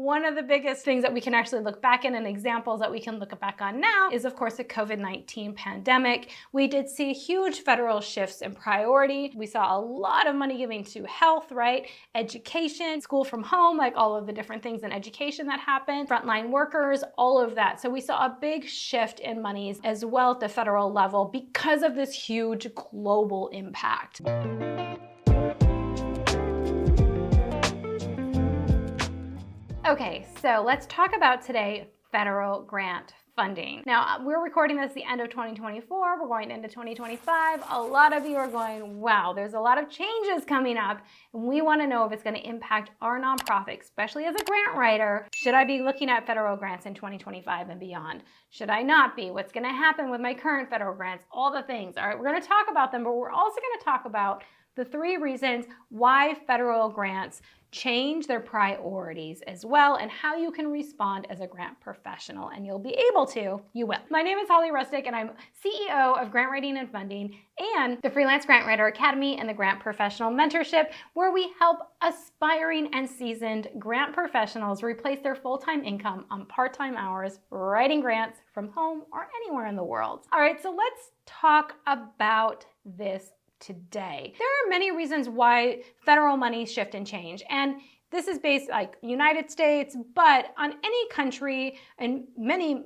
One of the biggest things that we can actually look back in and examples that we can look back on now is, of course, the COVID-19 pandemic. We did see huge federal shifts in priority. We saw a lot of money giving to health, right? Education, school from home, like all of the different things in education that happened, frontline workers, all of that. So we saw a big shift in monies as well at the federal level because of this huge global impact. Okay, so let's talk about today federal grant funding. Now, we're recording this the end of 2024. We're going into 2025. A lot of you are going, wow, there's a lot of changes coming up. And we want to know if it's going to impact our nonprofit, especially as a grant writer. Should I be looking at federal grants in 2025 and beyond? Should I not be? What's going to happen with my current federal grants? All the things. All right, we're going to talk about them, but we're also going to talk about the 3 reasons why federal grants change their priorities as well, and how you can respond as a grant professional. And you'll be able to, you will. My name is Rustick, and I'm CEO of Grant Writing and Funding and the Freelance Grant Writer Academy and the Grant Professional Mentorship, where we help aspiring and seasoned grant professionals replace their full-time income on part-time hours writing grants from home or anywhere in the world. All right, so let's talk about this today. There are many reasons why federal money shift and change, and this is based like United States, but on any country, and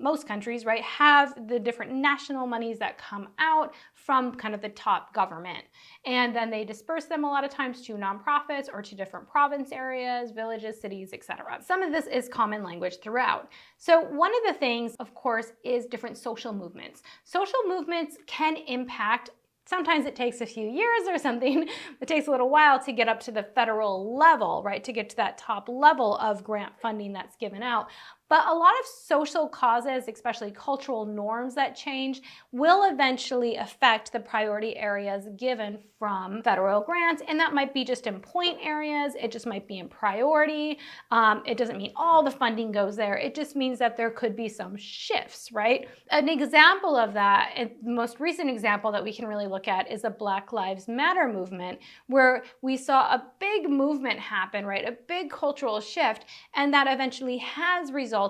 most countries, right, have the different national monies that come out from kind of the top government. And then they disperse them a lot of times to nonprofits or to different province areas, villages, cities, etc. Some of this is common language throughout. So one of the things, of course, is different social movements. Social movements can impact. Sometimes it takes a few years or something. It takes a little while to get up to the federal level, right? To get to that top level of grant funding that's given out. But a lot of social causes, especially cultural norms that change, will eventually affect the priority areas given from federal grants. And that might be just in point areas. It just might be in priority. It doesn't mean all the funding goes there. It just means that there could be some shifts, right? An example of that, and the most recent example that we can really look at, is the Black Lives Matter movement, where we saw a big movement happen, right? A big cultural shift, and that eventually has resulted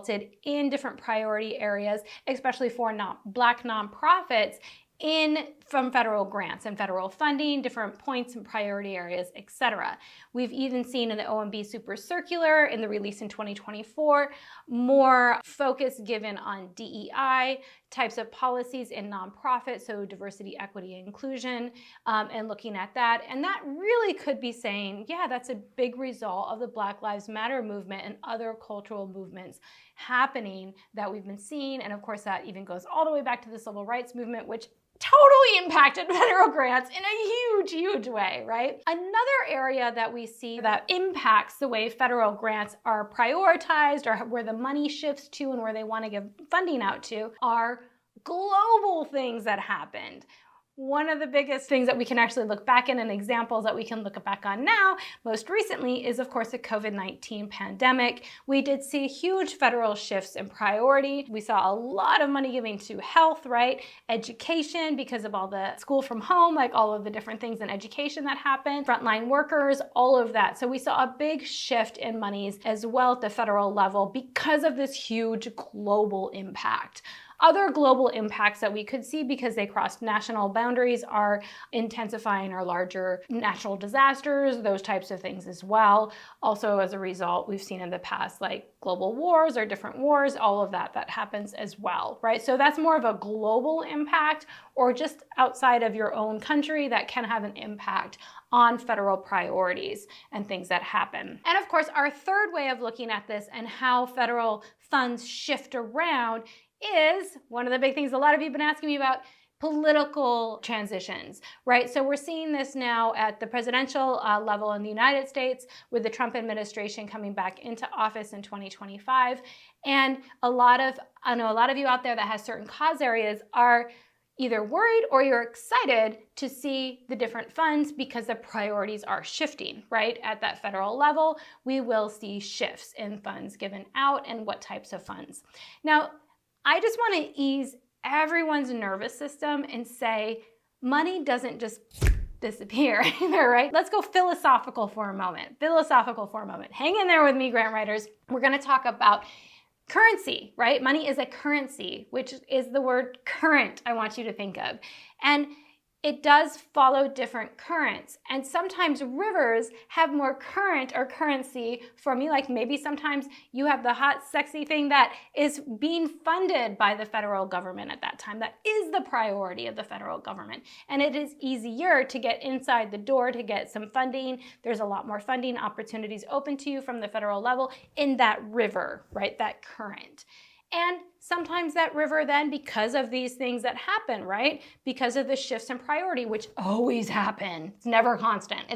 in different priority areas, especially for Black nonprofits, from federal grants and federal funding, different points and priority areas, etc. We've even seen in the OMB Super Circular, in the release in 2024, more focus given on DEI types of policies in nonprofits, so diversity, equity, and inclusion, and looking at that. And that really could be saying, yeah, that's a big result of the Black Lives Matter movement and other cultural movements happening that we've been seeing. And of course, that even goes all the way back to the civil rights movement, which totally impacted federal grants in a huge, huge way, right? Another area that we see that impacts the way federal grants are prioritized, or where the money shifts to and where they want to give funding out to, are global things that happened. One of the biggest things that we can actually look back in and examples that we can look back on now, most recently, is of course the COVID-19 pandemic. We did see huge federal shifts in priority. We saw a lot of money giving to health, right? Education, because of all the school from home, like all of the different things in education that happened, frontline workers, all of that. So we saw a big shift in monies as well at the federal level because of this huge global impact. Other global impacts that we could see, because they cross national boundaries, are intensifying or larger natural disasters, those types of things as well. Also, as a result, we've seen in the past, like global wars or different wars, all of that happens as well, right? So that's more of a global impact, or just outside of your own country, that can have an impact on federal priorities and things that happen. And of course, our third way of looking at this and how federal funds shift around is one of the big things a lot of you have been asking me about: political transitions, right? So we're seeing this now at the presidential level in the United States, with the Trump administration coming back into office in 2025. And I know a lot of you out there that has certain cause areas are either worried or you're excited to see the different funds, because the priorities are shifting, right? At that federal level, we will see shifts in funds given out and what types of funds. Now, I just want to ease everyone's nervous system and say, money doesn't just disappear either, right? Let's go philosophical for a moment. Hang in there with me, grant writers. We're going to talk about currency, right? Money is a currency, which is the word current I want you to think of. And it does follow different currents. And sometimes rivers have more current or currency for me. Like maybe sometimes you have the hot, sexy thing that is being funded by the federal government at that time. That is the priority of the federal government. And it is easier to get inside the door to get some funding. There's a lot more funding opportunities open to you from the federal level in that river, right? That current. And sometimes that river then, because of these things that happen, right? Because of the shifts in priority, which always happen. It's never constant,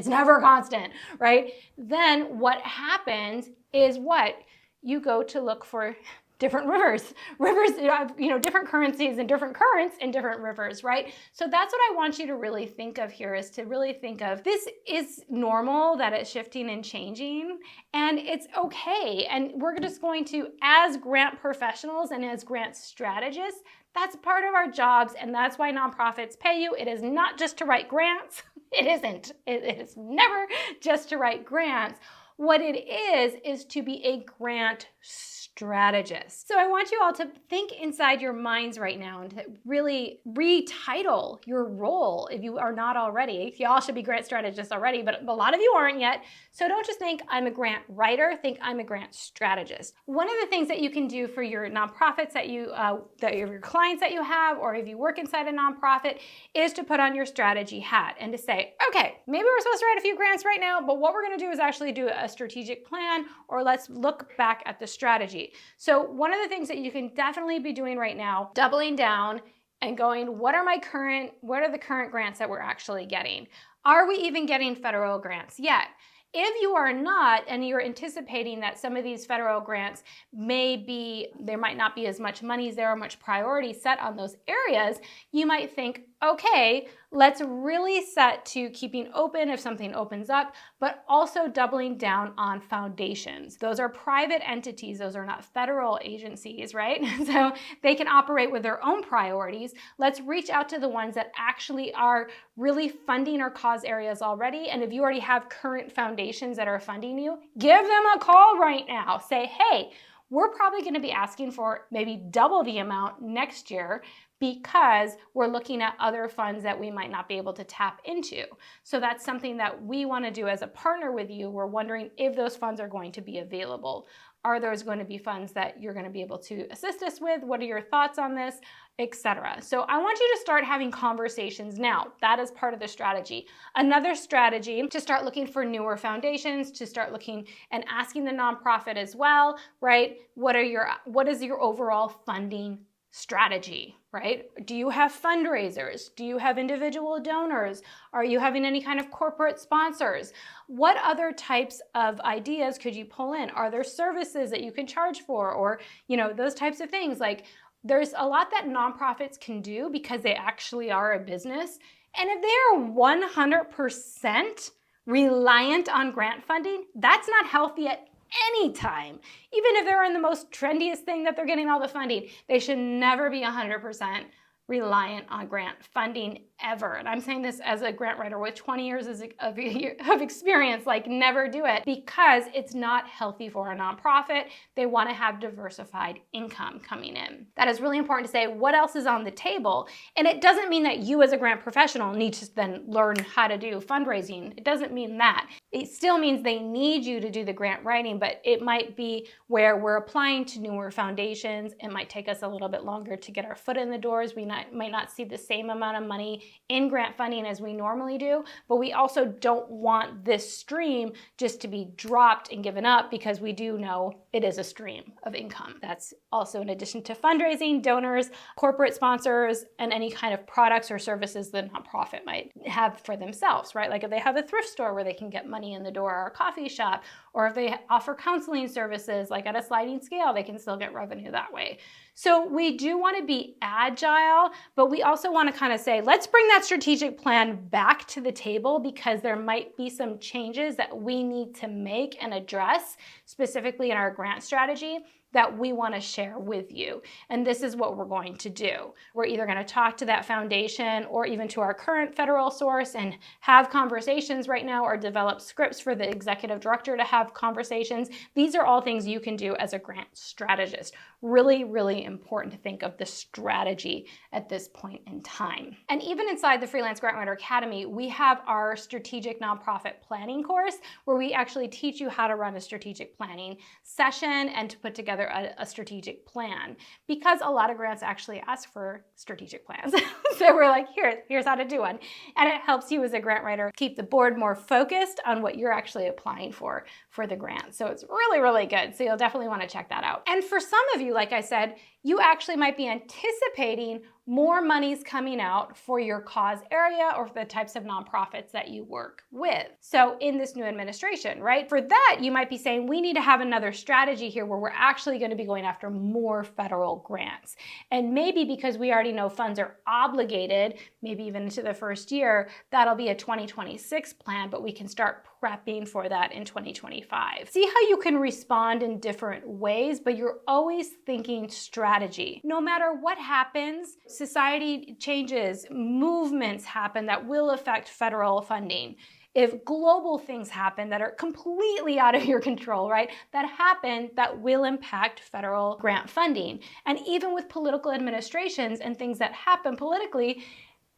right? Then what happens is what? You go to look for different rivers, different currencies and different currents in different rivers, right? So that's what I want you to really think of here, is to really think of this is normal that it's shifting and changing, and it's okay. And we're just going to, as grant professionals and as grant strategists, that's part of our jobs, and that's why nonprofits pay you. It is not just to write grants. It isn't. It is never just to write grants. What it is to be a grant strategist. So I want you all to think inside your minds right now and to really retitle your role if you are not already. You all should be grant strategists already, but a lot of you aren't yet. So don't just think I'm a grant writer, think I'm a grant strategist. One of the things that you can do for your nonprofits that your clients that you have, or if you work inside a nonprofit, is to put on your strategy hat and to say, okay, maybe we're supposed to write a few grants right now, but what we're going to do is actually do a strategic plan, or let's look back at the strategy. So one of the things that you can definitely be doing right now, doubling down and going, what are the current grants that we're actually getting? Are we even getting federal grants yet? If you are not, and you're anticipating that some of these federal grants there might not be as much money, there are much priority set on those areas, you might think, okay, let's really set to keeping open if something opens up, but also doubling down on foundations. Those are private entities. Those are not federal agencies, right? So they can operate with their own priorities. Let's reach out to the ones that actually are really funding our cause areas already. And if you already have current foundations that are funding you, give them a call right now. Say, hey, we're probably going to be asking for maybe double the amount next year, because we're looking at other funds that we might not be able to tap into. So that's something that we want to do as a partner with you. We're wondering if those funds are going to be available. Are those going to be funds that you're going to be able to assist us with? What are your thoughts on this, etc.? So I want you to start having conversations now. That is part of the strategy. Another strategy, to start looking for newer foundations, to start looking and asking the nonprofit as well, right? What is your overall funding strategy, right? Do you have fundraisers? Do you have individual donors? Are you having any kind of corporate sponsors? What other types of ideas could you pull in? Are there services that you can charge for, or, those types of things? Like, there's a lot that nonprofits can do because they actually are a business. And if they are 100% reliant on grant funding, that's not healthy at any time. Even if they're in the most trendiest thing that they're getting all the funding, they should never be 100% reliant on grant funding ever. And I'm saying this as a grant writer with 20 years of experience, like, never do it, because it's not healthy for a nonprofit. They want to have diversified income coming in. That is really important to say what else is on the table. And it doesn't mean that you as a grant professional need to then learn how to do fundraising. It doesn't mean that. It still means they need you to do the grant writing, but it might be where we're applying to newer foundations. It might take us a little bit longer to get our foot in the doors. We might not see the same amount of money in grant funding as we normally do, but we also don't want this stream just to be dropped and given up, because we do know it is a stream of income. That's also in addition to fundraising, donors, corporate sponsors, and any kind of products or services the nonprofit might have for themselves, right? Like if they have a thrift store where they can get money in the door, or a coffee shop, Or if they offer counseling services, like at a sliding scale, they can still get revenue that way. So we do want to be agile, but we also want to kind of say, let's bring that strategic plan back to the table because there might be some changes that we need to make and address specifically in our grant strategy that we want to share with you. And this is what we're going to do. We're either going to talk to that foundation or even to our current federal source and have conversations right now, or develop scripts for the executive director to have conversations. These are all things you can do as a grant strategist. Really, really important to think of the strategy at this point in time. And even inside the Freelance Grant Writer Academy, we have our strategic nonprofit planning course where we actually teach you how to run a strategic planning session and to put together a strategic plan, because a lot of grants actually ask for strategic plans. So we're like, here's how to do one. And it helps you as a grant writer keep the board more focused on what you're actually applying for the grant. So it's really, really good. So you'll definitely want to check that out. And for some of you, like I said, you actually might be anticipating more monies coming out for your cause area or for the types of nonprofits that you work with. So in this new administration, right? For that, you might be saying, we need to have another strategy here where we're actually going to be going after more federal grants. And maybe because we already know funds are obligated, maybe even into the first year, that'll be a 2026 plan, but we can start prepping for that in 2025. See how you can respond in different ways, but you're always thinking strategy. No matter what happens, society changes, movements happen that will affect federal funding. If global things happen that are completely out of your control, right, that happen, that will impact federal grant funding. And even with political administrations and things that happen politically,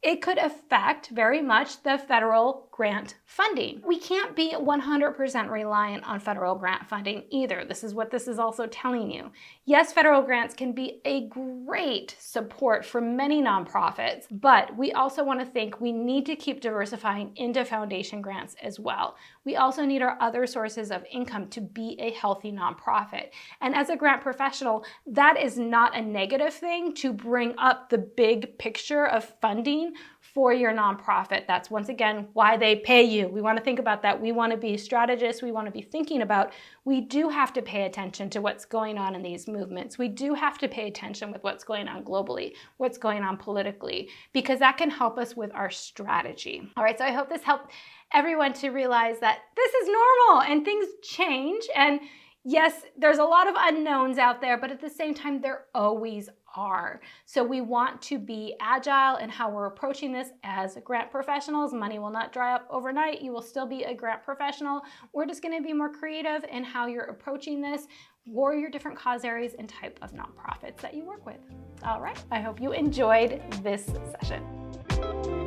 it could affect very much the federal grant funding. We can't be 100% reliant on federal grant funding either. This is what this is also telling you. Yes, federal grants can be a great support for many nonprofits, but we also want to think we need to keep diversifying into foundation grants as well. We also need our other sources of income to be a healthy nonprofit. And as a grant professional, that is not a negative thing to bring up the big picture of funding for your nonprofit. That's once again why they pay you. We want to think about that. We want to be strategists. We want to be thinking about, we do have to pay attention to what's going on in these movements. We do have to pay attention with what's going on globally, what's going on politically, because that can help us with our strategy. All right, so I hope this helped everyone to realize that this is normal and things change. And yes, there's a lot of unknowns out there, but at the same time, there always are. So we want to be agile in how we're approaching this as grant professionals. Money will not dry up overnight. You will still be a grant professional. We're just going to be more creative in how you're approaching this or your different cause areas and type of nonprofits that you work with. All right, I hope you enjoyed this session.